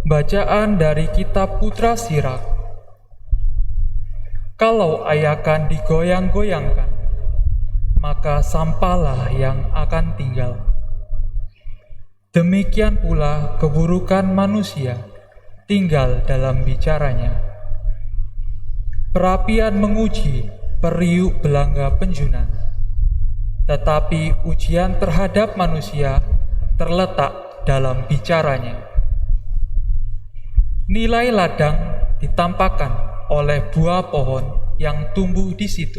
Bacaan dari Kitab Putra Sirak. Kalau ayakan digoyang-goyangkan, maka sampahlah yang akan tinggal. Demikian pula keburukan manusia tinggal dalam bicaranya. Perapian menguji periuk belanga penjunan, tetapi ujian terhadap manusia terletak dalam bicaranya. Nilai ladang ditampakkan oleh buah pohon yang tumbuh di situ.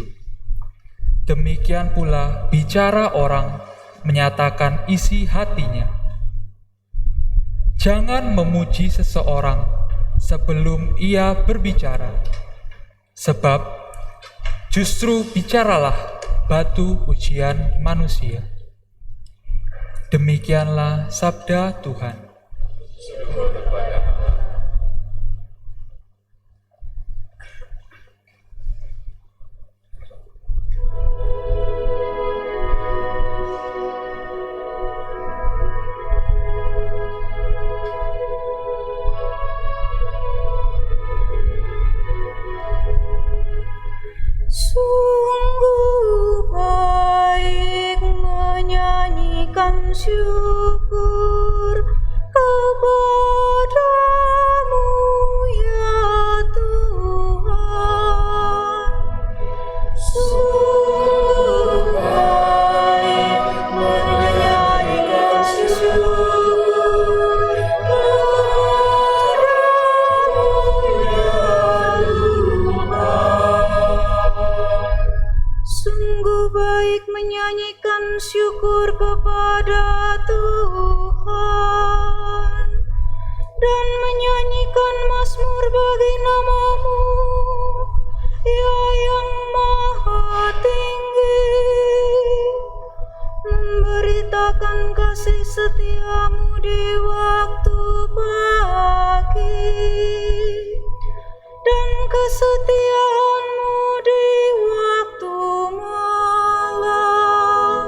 Demikian pula bicara orang menyatakan isi hatinya. Jangan memuji seseorang sebelum ia berbicara, sebab justru bicaralah batu ujian manusia. Demikianlah sabda Tuhan. Sungguh baik menyanyikan syukur kepadamu ya Tuhan. Sungguh baik menyanyikan syukur kepadamu ya Sungguh baik menyanyikan syukur kepada Tuhan dan menyanyikan mazmur bagi nama-Mu, ya yang maha tinggi, memberitakan kasih setia-Mu di waktu pagi dan kesetiaan-Mu di waktu malam.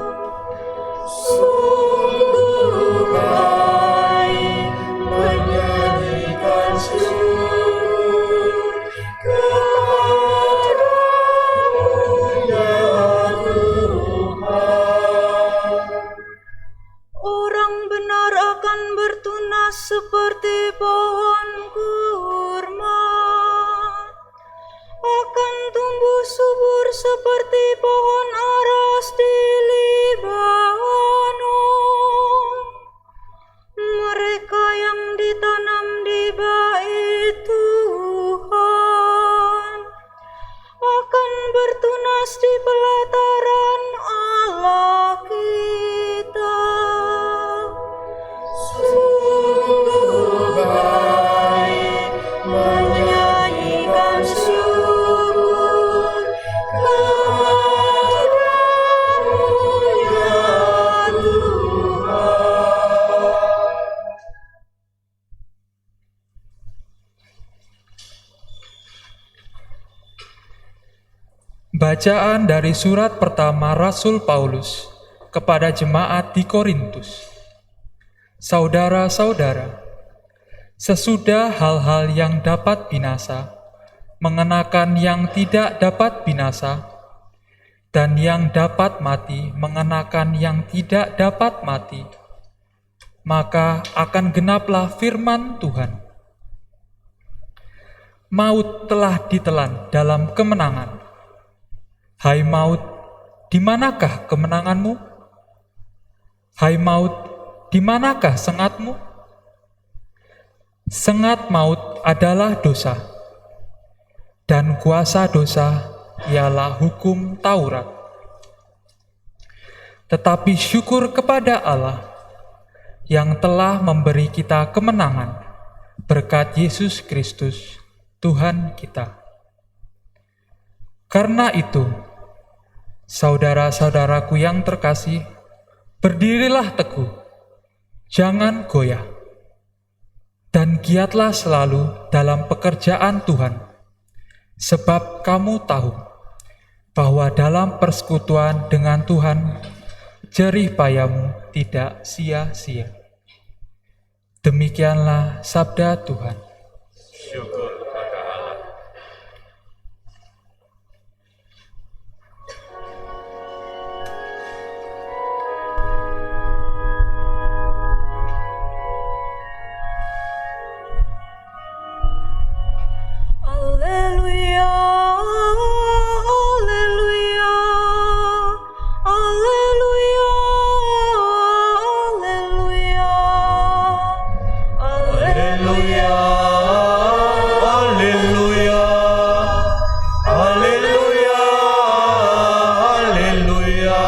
Sungguh baik menyanyikan syukur kepadamu ya Tuhan. Orang benar akan bertunas seperti pohon kurma, akan tumbuh subur seperti pohon aras di Libanon. Mereka yang ditanam di bait Tuhan akan bertunas di pelataran Allah kita. Sungguh baik menyanyikan syukur kepadamu ya Tuhan. Bacaan dari surat pertama Rasul Paulus kepada jemaat di Korintus. Saudara-saudara, sesudah hal-hal yang dapat binasa, mengenakan yang tidak dapat binasa, dan yang dapat mati mengenakan yang tidak dapat mati, maka akan genaplah firman Tuhan. Maut telah ditelan dalam kemenangan. Hai maut, di manakah kemenanganmu? Hai maut, di manakah sengatmu? Sengat maut adalah dosa, dan kuasa dosa ialah hukum Taurat. Tetapi syukur kepada Allah yang telah memberi kita kemenangan berkat Yesus Kristus, Tuhan kita. Karena itu, saudara-saudaraku yang terkasih, berdirilah teguh, jangan goyah, dan giatlah selalu dalam pekerjaan Tuhan, sebab kamu tahu bahwa dalam persekutuan dengan Tuhan, jerih payamu tidak sia-sia. Demikianlah sabda Tuhan. Syukur pada Allah. Alleluia, alleluia, alleluia, alleluia, Haleluya, haleluya, haleluya, haleluya.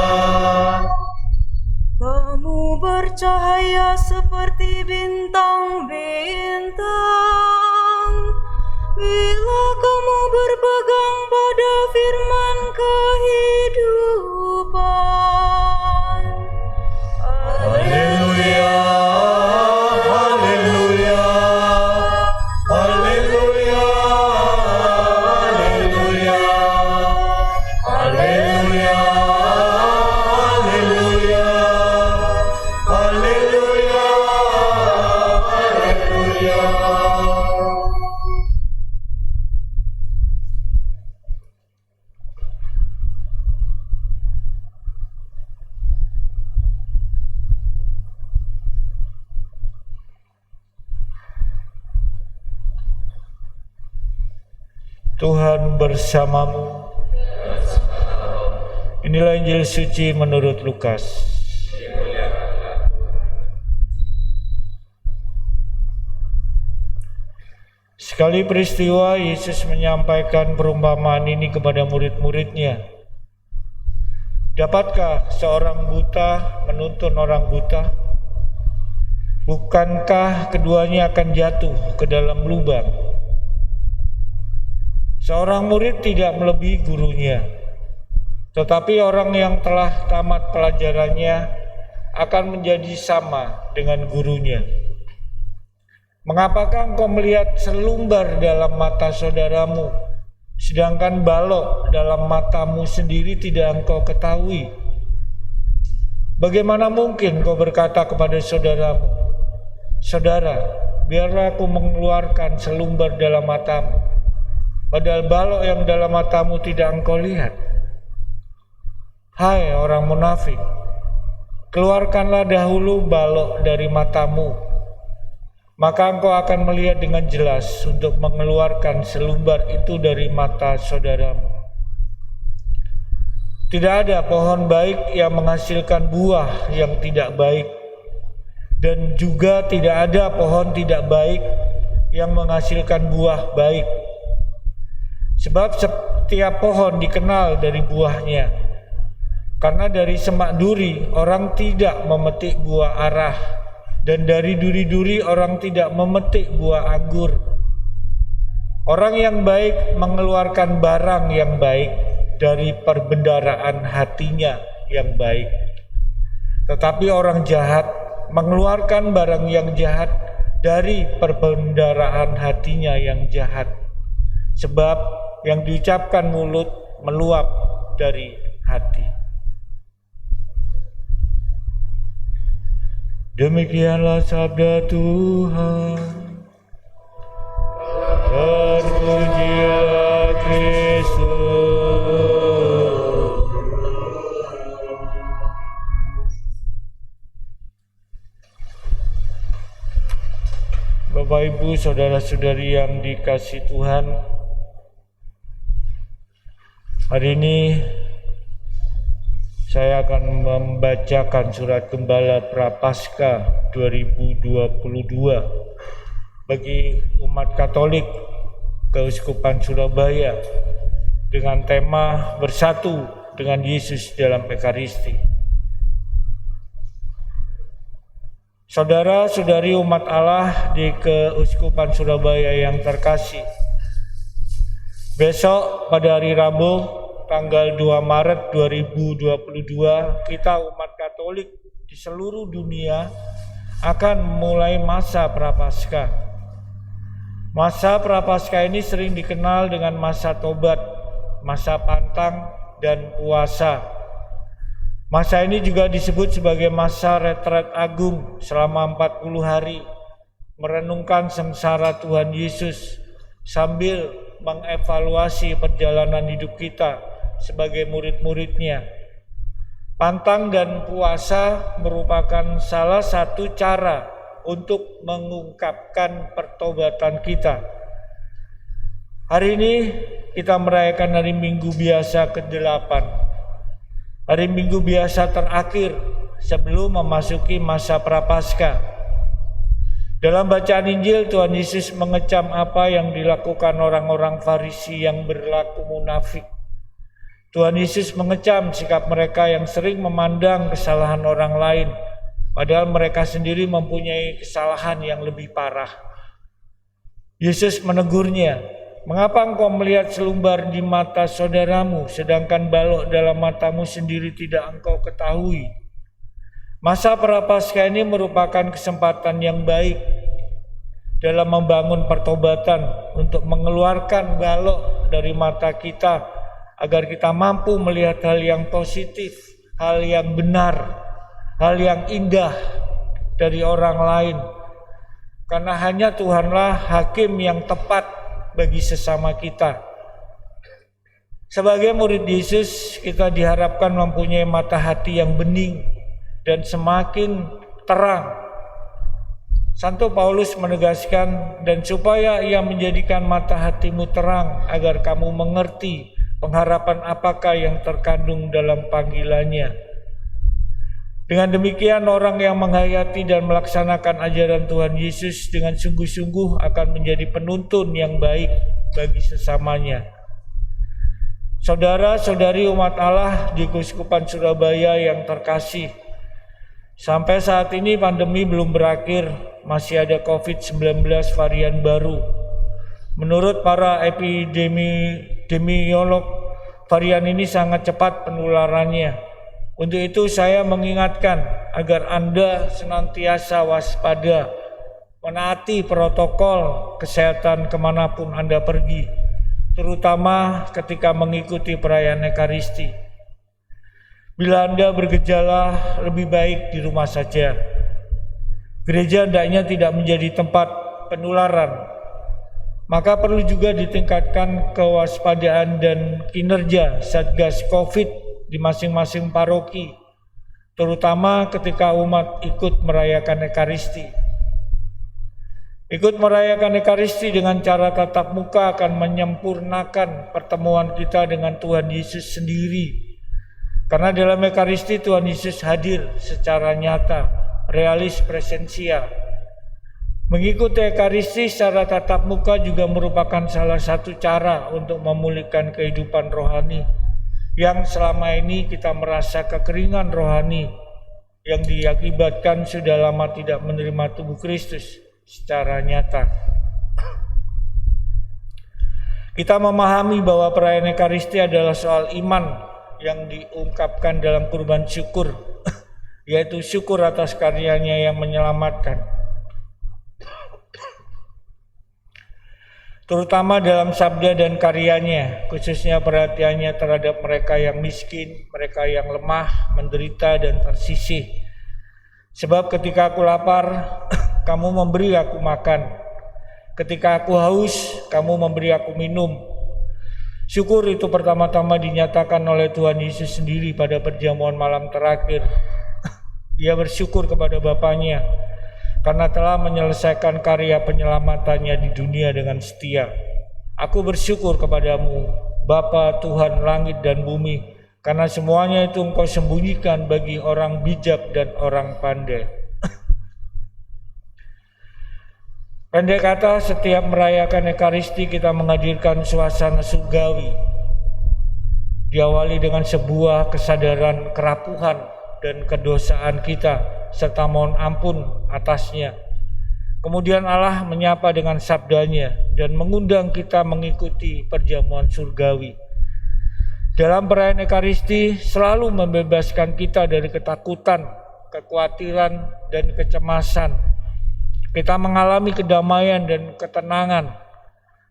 Kamu bercahaya seperti bintang-bintang bila kamu berpegang pada firman kehidupan. Haleluya, haleluya, haleluya, haleluya, haleluya, haleluya, haleluya, haleluya. Tuhan bersamamu. Inilah Injil suci menurut Lukas. Sekali peristiwa Yesus menyampaikan perumpamaan ini kepada murid-muridnya. Dapatkah seorang buta menuntun orang buta? Bukankah keduanya akan jatuh ke dalam lubang? Seorang murid tidak melebihi gurunya, tetapi orang yang telah tamat pelajarannya akan menjadi sama dengan gurunya. Mengapakah engkau melihat selumbar dalam mata saudaramu, sedangkan balok dalam matamu sendiri tidak engkau ketahui? Bagaimana mungkin kau berkata kepada saudaramu, "Saudara, biarlah aku mengeluarkan selumbar dalam matamu," padahal balok yang dalam matamu tidak engkau lihat? Hai orang munafik, keluarkanlah dahulu balok dari matamu, maka engkau akan melihat dengan jelas untuk mengeluarkan selumbar itu dari mata saudaramu. Tidak ada pohon baik yang menghasilkan buah yang tidak baik, dan juga tidak ada pohon tidak baik yang menghasilkan buah baik. Sebab setiap pohon dikenal dari buahnya. Karena dari semak duri orang tidak memetik buah arah, dan dari duri-duri orang tidak memetik buah anggur. Orang yang baik mengeluarkan barang yang baik dari perbendaharaan hatinya yang baik. Tetapi orang jahat mengeluarkan barang yang jahat dari perbendaharaan hatinya yang jahat. Sebab yang diucapkan mulut meluap dari hati. Demikianlah sabda Tuhan. Terpujilah Kristus. Bapak Ibu, saudara-saudari yang dikasihi Tuhan, hari ini saya akan membacakan surat Gembala Prapaskah 2022 bagi umat Katolik Keuskupan Surabaya dengan tema Bersatu dengan Yesus dalam Ekaristi. Saudara-saudari umat Allah di Keuskupan Surabaya yang terkasih, besok pada hari Rabu tanggal 2 Maret 2022, kita umat Katolik di seluruh dunia akan mulai masa Prapaskah. Masa Prapaskah ini sering dikenal dengan masa tobat, masa pantang, dan puasa. Masa ini juga disebut sebagai masa retret agung selama 40 hari, merenungkan sengsara Tuhan Yesus sambil mengevaluasi perjalanan hidup kita sebagai murid-muridnya. Pantang dan puasa merupakan salah satu cara untuk mengungkapkan pertobatan kita. Hari ini kita merayakan hari Minggu biasa ke-8. Hari Minggu biasa terakhir sebelum memasuki masa Prapaskah. Dalam bacaan Injil, Tuhan Yesus mengecam apa yang dilakukan orang-orang Farisi yang berlaku munafik. Tuhan Yesus mengecam sikap mereka yang sering memandang kesalahan orang lain, padahal mereka sendiri mempunyai kesalahan yang lebih parah. Yesus menegurnya, "Mengapa engkau melihat selumbar di mata saudaramu, sedangkan balok dalam matamu sendiri tidak engkau ketahui?" Masa Prapaskah ini merupakan kesempatan yang baik dalam membangun pertobatan untuk mengeluarkan balok dari mata kita agar kita mampu melihat hal yang positif, hal yang benar, hal yang indah dari orang lain. Karena hanya Tuhanlah hakim yang tepat bagi sesama kita. Sebagai murid Yesus, kita diharapkan mempunyai mata hati yang bening dan semakin terang. Santo Paulus menegaskan, dan supaya ia menjadikan mata hatimu terang agar kamu mengerti pengharapan apakah yang terkandung dalam panggilannya. Dengan demikian orang yang menghayati dan melaksanakan ajaran Tuhan Yesus dengan sungguh-sungguh akan menjadi penuntun yang baik bagi sesamanya. Saudara-saudari umat Allah di Keuskupan Surabaya yang terkasih, sampai saat ini pandemi belum berakhir, masih ada COVID-19 varian baru. Menurut para epidemiolog, varian ini sangat cepat penularannya. Untuk itu saya mengingatkan agar Anda senantiasa waspada, menaati protokol kesehatan kemanapun Anda pergi, terutama ketika mengikuti perayaan Ekaristi. Bila Anda bergejala, lebih baik di rumah saja. Gereja hendaknya tidak menjadi tempat penularan. Maka perlu juga ditingkatkan kewaspadaan dan kinerja Satgas Covid di masing-masing paroki, terutama ketika umat ikut merayakan Ekaristi. Ikut merayakan Ekaristi dengan cara tatap muka akan menyempurnakan pertemuan kita dengan Tuhan Yesus sendiri. Karena dalam Ekaristi Tuhan Yesus hadir secara nyata, realis presensia. Mengikuti Ekaristi secara tatap muka juga merupakan salah satu cara untuk memulihkan kehidupan rohani yang selama ini kita merasa kekeringan rohani yang diakibatkan sudah lama tidak menerima tubuh Kristus secara nyata. Kita memahami bahwa perayaan Ekaristi adalah soal iman yang diungkapkan dalam kurban syukur, yaitu syukur atas karyanya yang menyelamatkan. Terutama dalam sabda dan karyanya, khususnya perhatiannya terhadap mereka yang miskin, mereka yang lemah, menderita dan tersisih. Sebab ketika aku lapar, kamu memberi aku makan. Ketika aku haus, kamu memberi aku minum. Syukur itu pertama-tama dinyatakan oleh Tuhan Yesus sendiri pada perjamuan malam terakhir. Ia bersyukur kepada Bapanya karena telah menyelesaikan karya penyelamatannya di dunia dengan setia. Aku bersyukur kepadamu, Bapa Tuhan langit dan bumi, karena semuanya itu Engkau sembunyikan bagi orang bijak dan orang pandai. Pendek kata, setiap merayakan Ekaristi kita menghadirkan suasana surgawi. Diawali dengan sebuah kesadaran kerapuhan dan kedosaan kita, serta mohon ampun atasnya. Kemudian Allah menyapa dengan sabdanya dan mengundang kita mengikuti perjamuan surgawi. Dalam perayaan Ekaristi selalu membebaskan kita dari ketakutan, kekhawatiran, dan kecemasan. Kita mengalami kedamaian dan ketenangan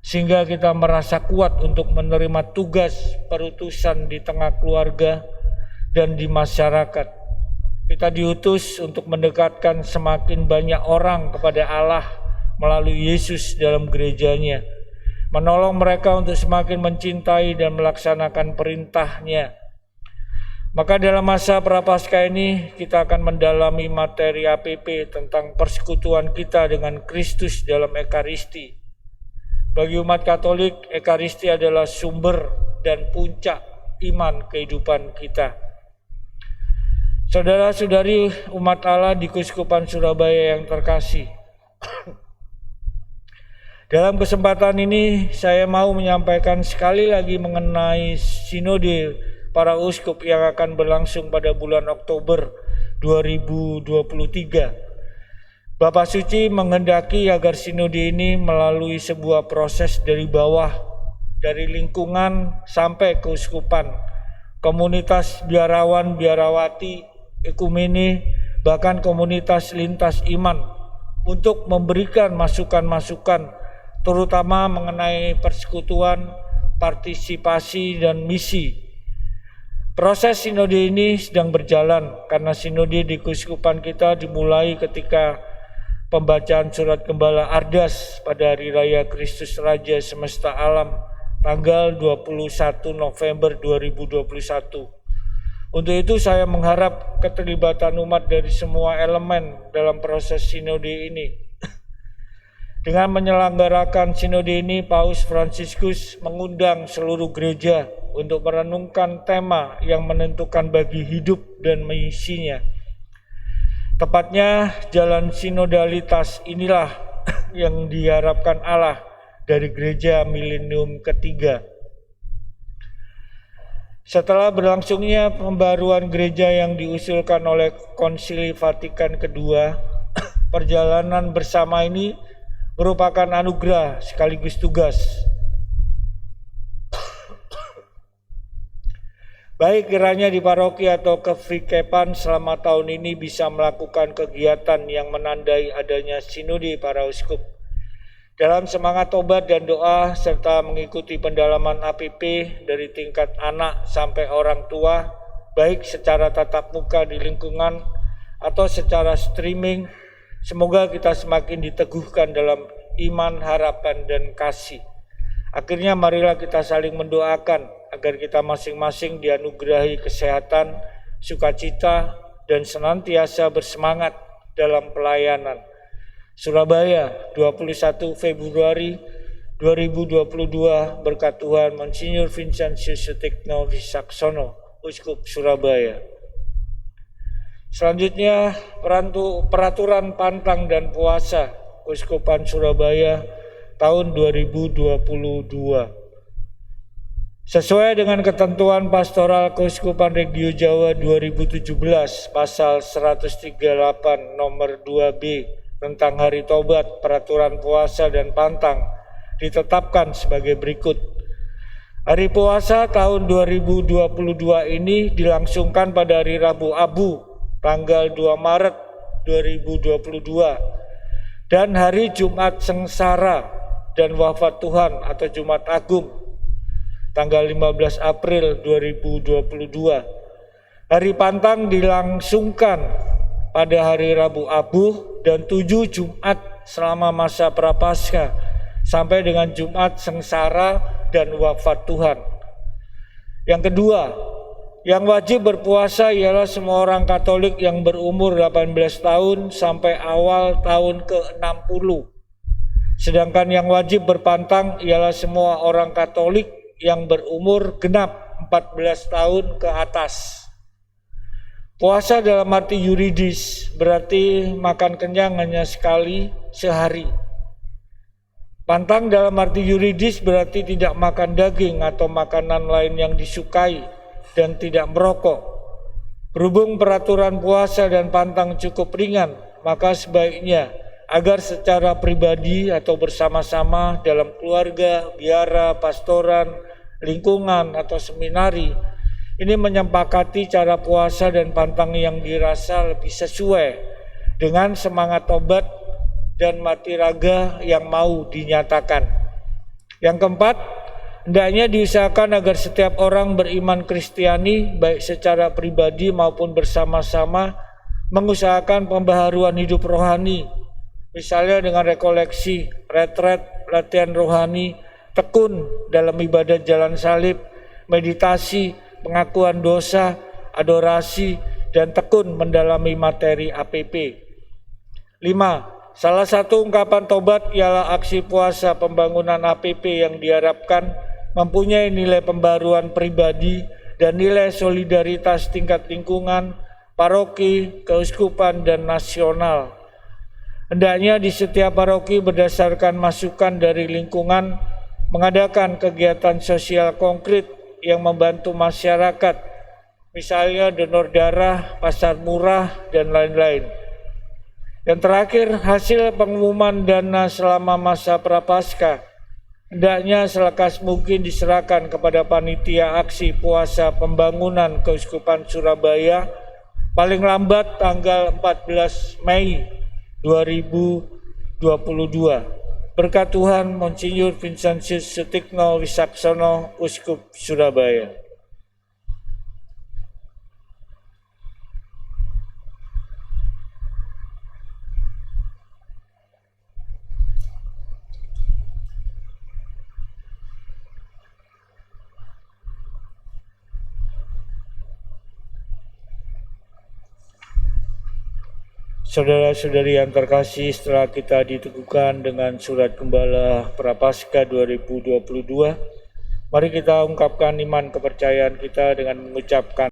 sehingga kita merasa kuat untuk menerima tugas perutusan di tengah keluarga dan di masyarakat. Kita diutus untuk mendekatkan semakin banyak orang kepada Allah melalui Yesus dalam gerejanya, menolong mereka untuk semakin mencintai dan melaksanakan perintah-Nya. Maka dalam masa Prapaskah ini kita akan mendalami materi APP tentang persekutuan kita dengan Kristus dalam Ekaristi. Bagi umat Katolik, Ekaristi adalah sumber dan puncak iman kehidupan kita. Saudara-saudari umat Allah di Keuskupan Surabaya yang terkasih, dalam kesempatan ini saya mau menyampaikan sekali lagi mengenai sinode para uskup yang akan berlangsung pada bulan Oktober 2023. Bapak Suci menghendaki agar sinode ini melalui sebuah proses dari bawah, dari lingkungan sampai keuskupan, komunitas biarawan, biarawati, ekumene, bahkan komunitas lintas iman, untuk memberikan masukan-masukan terutama mengenai persekutuan, partisipasi, dan misi. Proses sinode ini sedang berjalan karena sinode di keuskupan kita dimulai ketika pembacaan surat Gembala Ardas pada Hari Raya Kristus Raja Semesta Alam tanggal 21 November 2021. Untuk itu saya mengharap keterlibatan umat dari semua elemen dalam proses sinode ini. Dengan menyelenggarakan sinode ini, Paus Fransiskus mengundang seluruh gereja untuk merenungkan tema yang menentukan bagi hidup dan misinya. Tepatnya jalan sinodalitas inilah yang diharapkan Allah dari gereja milenium ketiga. Setelah berlangsungnya pembaruan gereja yang diusulkan oleh Konsili Vatikan II, perjalanan bersama ini merupakan anugerah sekaligus tugas. Baik kiranya di paroki atau kefrikepan selama tahun ini bisa melakukan kegiatan yang menandai adanya sinode para uskup. Dalam semangat tobat dan doa serta mengikuti pendalaman APP dari tingkat anak sampai orang tua, baik secara tatap muka di lingkungan atau secara streaming, semoga kita semakin diteguhkan dalam iman, harapan, dan kasih. Akhirnya marilah kita saling mendoakan agar kita masing-masing dianugerahi kesehatan, sukacita, dan senantiasa bersemangat dalam pelayanan. Surabaya, 21 Februari 2022, berkat Tuhan, Monsinyur Vincentius Sutikno Wisaksono, Uskup Surabaya. Selanjutnya, peraturan pantang dan puasa Keuskupan Surabaya tahun 2022. Sesuai dengan ketentuan Pastoral Keuskupan Regio Jawa 2017 pasal 138 nomor 2B tentang Hari Tobat, peraturan puasa dan pantang ditetapkan sebagai berikut. Hari puasa tahun 2022 ini dilangsungkan pada hari Rabu Abu tanggal 2 Maret 2022 dan hari Jumat Sengsara dan Wafat Tuhan atau Jumat Agung tanggal 15 April 2022. Hari pantang dilangsungkan pada hari Rabu Abu dan 7 Jumat selama masa Prapaskah sampai dengan Jumat Sengsara dan Wafat Tuhan. Yang kedua, yang wajib berpuasa ialah semua orang Katolik yang berumur 18 tahun sampai awal tahun ke-60. Sedangkan yang wajib berpantang ialah semua orang Katolik yang berumur genap 14 tahun ke atas. Puasa dalam arti yuridis berarti makan kenyang hanya sekali sehari. Pantang dalam arti yuridis berarti tidak makan daging atau makanan lain yang disukai dan tidak merokok. Berhubung peraturan puasa dan pantang cukup ringan, maka sebaiknya agar secara pribadi atau bersama-sama dalam keluarga, biara, pastoran, lingkungan atau seminari ini menyepakati cara puasa dan pantang yang dirasa lebih sesuai dengan semangat tobat dan mati raga yang mau dinyatakan. Yang keempat, hendaknya diusahakan agar setiap orang beriman Kristiani baik secara pribadi maupun bersama-sama mengusahakan pembaharuan hidup rohani misalnya dengan rekoleksi, retret, latihan rohani, tekun dalam ibadah jalan salib, meditasi, pengakuan dosa, adorasi, dan tekun mendalami materi APP. 5. Salah satu ungkapan tobat ialah aksi puasa pembangunan APP yang diharapkan mempunyai nilai pembaruan pribadi dan nilai solidaritas tingkat lingkungan, paroki, keuskupan, dan nasional. Hendaknya di setiap paroki berdasarkan masukan dari lingkungan mengadakan kegiatan sosial konkret yang membantu masyarakat, misalnya donor darah, pasar murah, dan lain-lain. Yang terakhir, hasil pengumuman dana selama masa Prapaskah hendaknya selekas mungkin diserahkan kepada panitia aksi puasa pembangunan Keuskupan Surabaya paling lambat tanggal 14 Mei 2022. Berkat Tuhan, Monsinyur Vincentius Sutikno Wisaksono, Uskup Surabaya. Saudara-saudari yang terkasih, setelah kita diteguhkan dengan surat Gembala Prapaskah 2022, mari kita ungkapkan iman kepercayaan kita dengan mengucapkan